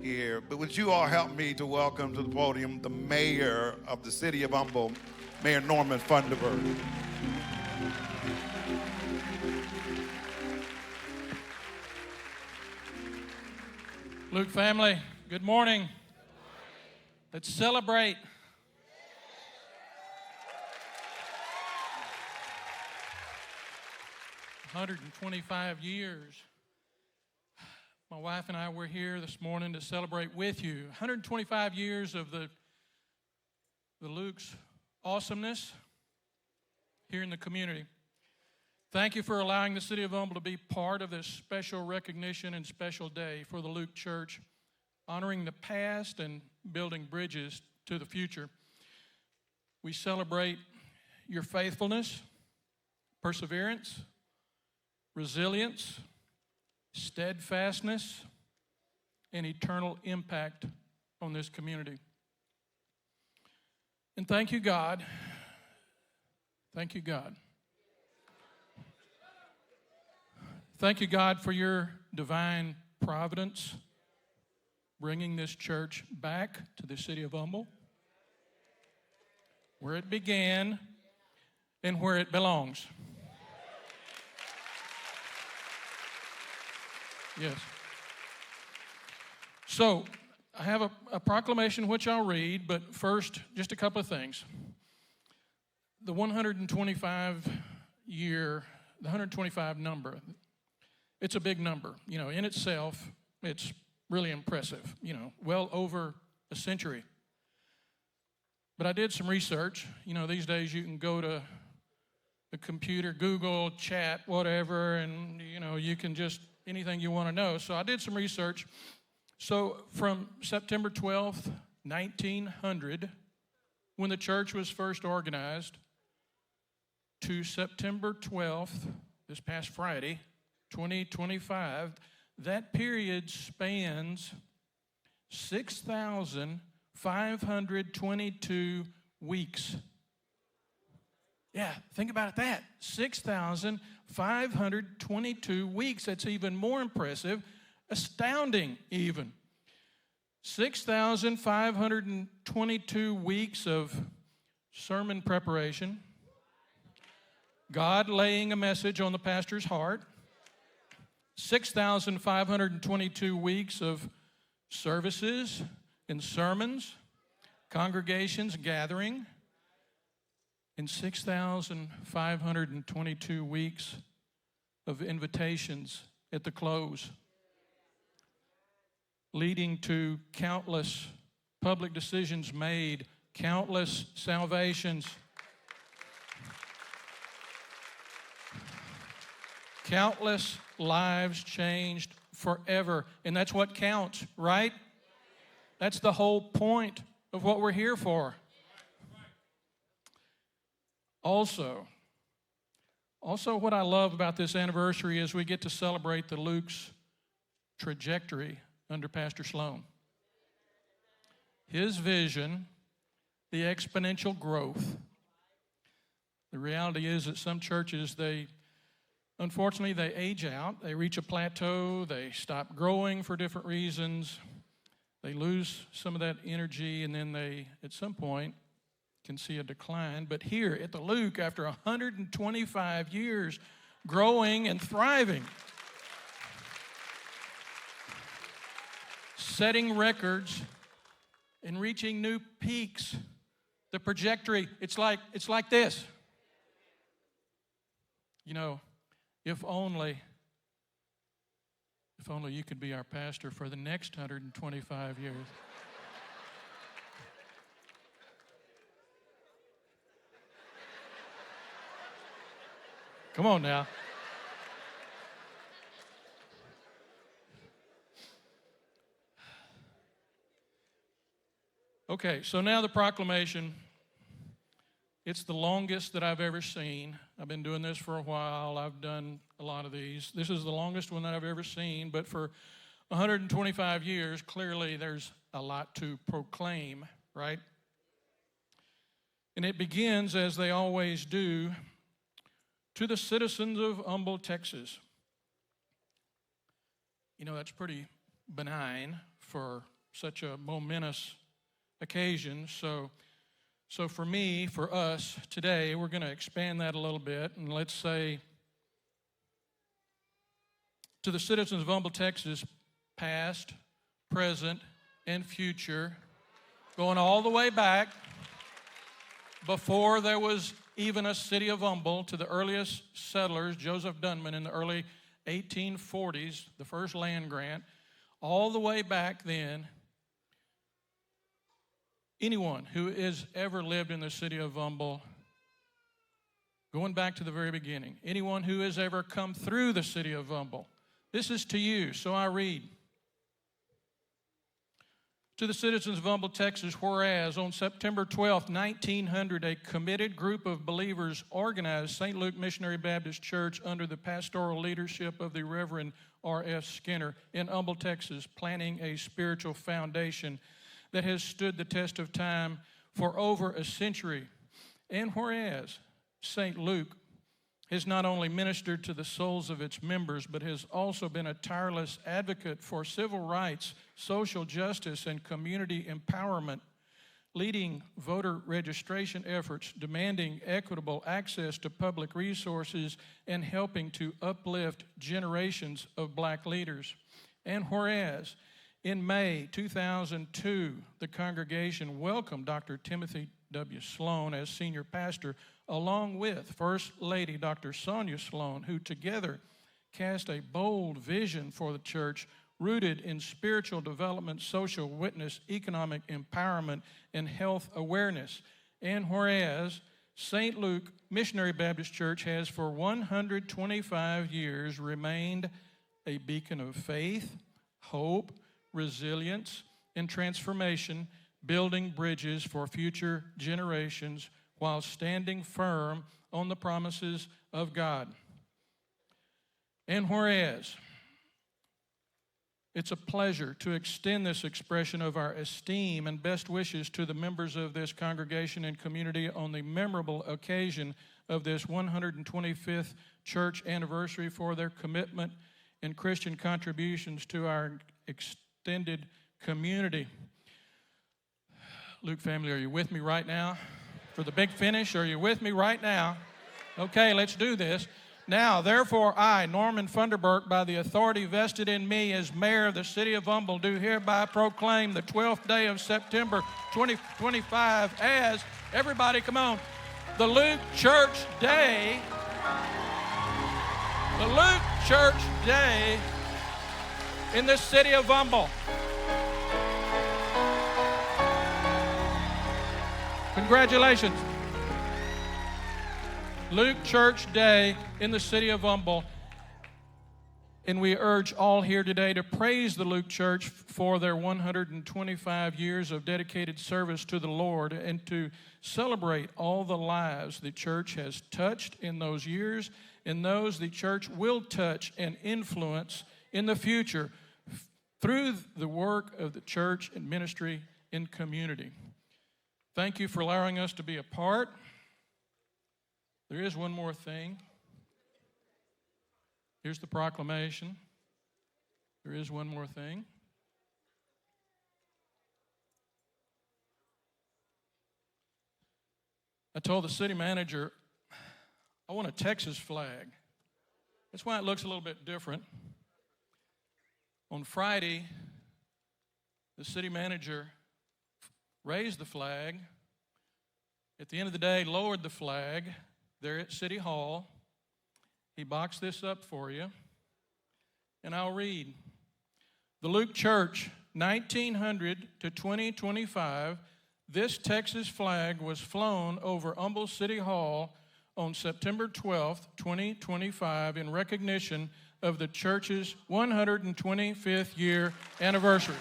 here. But would you all help me to welcome to the podium the mayor of the city of Humboldt, Mayor Norman Thunderbird. Luke family, good morning. Let's celebrate. "125 years. My wife and I were here this morning to celebrate with you. 125 years of the Luke's awesomeness here in the community. Thank you for allowing the city of Humboldt to be part of this special recognition and special day for the Luke Church, honoring the past and building bridges to the future. We celebrate your faithfulness, perseverance, resilience, steadfastness, and eternal impact on this community. And thank you, God. Thank you, God. Thank you, God, for your divine providence, bringing this church back to the city of Humboldt, where it began and where it belongs. Yes. So, I have a proclamation which I'll read, but first, just a couple of things. The 125 number, it's a big number. You know, in itself, it's really impressive, well over a century. But I did some research. These days you can go to the computer, Google, chat, whatever, and, you can just, anything you want to know. So I did some research. So from September 12th, 1900, when the church was first organized, to September 12th, this past Friday, 2025, that period spans 6,522 weeks. Yeah, think about that. 6,522 weeks. That's even more impressive, astounding even. 6,522 weeks of sermon preparation, God laying a message on the pastor's heart, 6,522 weeks of services and sermons, congregations gathering, and 6,522 weeks of invitations at the close, leading to countless public decisions made, countless salvations, countless lives changed forever. And that's what counts, right? That's the whole point of what we're here for. Also, what I love about this anniversary is we get to celebrate the Luke's trajectory under Pastor Sloan. His vision, the exponential growth. The reality is that some churches, unfortunately, they age out. They reach a plateau. They stop growing for different reasons. They lose some of that energy, and then they, at some point, can see a decline. But here at the Luke, after 125 years, growing and thriving, setting records and reaching new peaks, the trajectory, it's like this. If only you could be our pastor for the next 125 years. Come on now. Okay, so now the proclamation. It's the longest that I've ever seen. I've been doing this for a while. I've done a lot of these. This is the longest one that I've ever seen, but for 125 years, clearly there's a lot to proclaim, right? And it begins, as they always do, to the citizens of Humboldt, Texas. That's pretty benign for such a momentous occasion. So for me, for us today, we're going to expand that a little bit, and let's say, to the citizens of Humble, Texas, past, present, and future, going all the way back before there was even a city of Humble, to the earliest settlers, Joseph Dunman, in the early 1840s, the first land grant, all the way back then. Anyone who has ever lived in the city of Humble, going back to the very beginning, anyone who has ever come through the city of Humble, this is to you. So I read. To the citizens of Humble, Texas, whereas on September 12, 1900, a committed group of believers organized St. Luke Missionary Baptist Church under the pastoral leadership of the Reverend R.F. Skinner in Humble, Texas, planting a spiritual foundation that has stood the test of time for over a century. And whereas St. Luke has not only ministered to the souls of its members, but has also been a tireless advocate for civil rights, social justice, and community empowerment, leading voter registration efforts, demanding equitable access to public resources, and helping to uplift generations of black leaders. And whereas in May 2002, the congregation welcomed Dr. Timothy W. Sloan as senior pastor, along with First Lady Dr. Sonia Sloan, who together cast a bold vision for the church rooted in spiritual development, social witness, economic empowerment, and health awareness. And whereas St. Luke Missionary Baptist Church has for 125 years remained a beacon of faith, hope, resilience, and transformation, building bridges for future generations while standing firm on the promises of God. And whereas it's a pleasure to extend this expression of our esteem and best wishes to the members of this congregation and community on the memorable occasion of this 125th church anniversary for their commitment and Christian contributions to our extended community. Luke family, are you with me right now? For the big finish, are you with me right now? Okay, let's do this. Now, therefore, I, Norman Thunderbirk, by the authority vested in me as mayor of the city of Humble, do hereby proclaim the 12th day of September 2025 as, everybody come on, the Luke Church Day. The Luke Church Day in the city of Humble. Congratulations. Luke Church Day in the city of Humble. And we urge all here today to praise the Luke Church for their 125 years of dedicated service to the Lord and to celebrate all the lives the church has touched in those years and those the church will touch and influence in the future through the work of the church and ministry and community. Thank you for allowing us to be a part. There is one more thing. Here's the proclamation. There is one more thing. I told the city manager, I want a Texas flag. That's why it looks a little bit different. On Friday, the city manager raised the flag. At the end of the day, lowered the flag there at City Hall. He boxed this up for you, and I'll read. The Luke Church, 1900 to 2025, this Texas flag was flown over Humble City Hall on September 12th, 2025, in recognition of the church's 125th year anniversary.